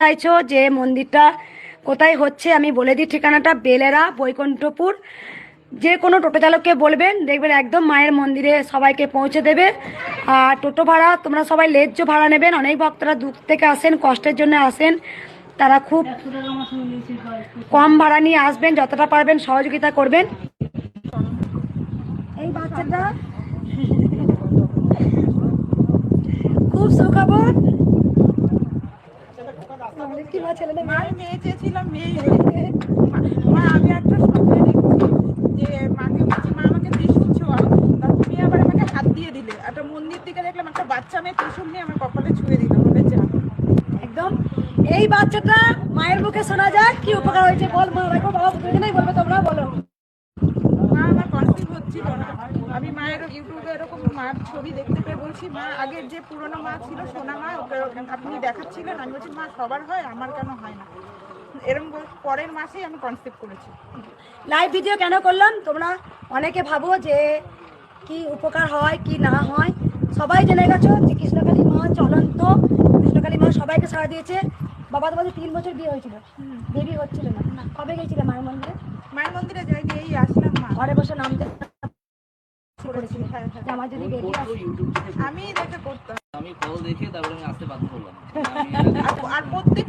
চাইছো যে মন্দিরটা কোথায় হচ্ছে আমি বলে দিই ঠিকানাটা বেলেরা বৈকুণ্ঠপুর। যে কোনো টোটো চালককে বলবেন, দেখবেন একদম মায়ের মন্দিরে সবাইকে পৌঁছে দেবে। আর টোটো ভাড়া তোমরা সবাই ন্যায্য ভাড়া নেবেন। অনেক ভক্তরা দূর থেকে আসেন, কষ্টের জন্য আসেন, তারা খুব কম ভাড়া নিয়ে আসবেন, যতটা পারবেন সহযোগিতা করবেন। এই বাচ্চাটা খুব সুখবর। মেয়ে চেয়েছিলাম মেয়ে মা আমি একটা স্বপ্নে দেখছি যে মাকে বলছি মা আমাকে ত্রিশূল ছোঁয়াও, তা তুমি আবার আমাকে হাত দিয়ে দিলে। একটা মন্দির থেকে দেখলাম একটা বাচ্চা মেয়ে ত্রিশূল নিয়ে আমার কপালে ছুঁয়ে দিল, বলে যা। একদম এই বাচ্চাটা মায়ের মুখে শোনা যাক কি উপকার হয়েছে। বল মা, দেখো বাবা দুজনেই বলবে, তোমরা বলো। মা আমার কনসিভ হচ্ছিল না। আমি মায়ের ইউটিউবে এরকম মার ছবি দেখতে পেয়ে বলছি মা আগের যে পুরনো মা ছিল সোনা মা, ওকে আপনি দেখাচ্ছিলেন। আমি বলছি মা সবার হয়, আমার কেন হয় না। এরকম পরের মাসেই আমি কনসিভ করেছি। লাইভ ভিডিও কেন করলাম, তোমরা অনেকে ভাবো যে কি উপকার হয় কি না হয়। সবাই জেনে গেছো যে কৃষ্ণকালী মা চলন্ত, কৃষ্ণকালী মা সবাইকে সাড়া দিয়েছে। বাবা তোমাদের 3 বছর বিয়ে হয়েছিল, বেবি হচ্ছিল না, কবে গেছিলে মায়ের মন্দিরে? মায়ের মন্দিরে যাইনি, এই আসলাম মা ঘরে বসে নাম করেছিল হ্যাঁ হ্যাঁ। যে আমার যদি বেবি আসে। আমি দেখে করতাম আমি কল দেখে তারপরে আমি আসতে বাধ্য হলাম। আর প্রত্যেক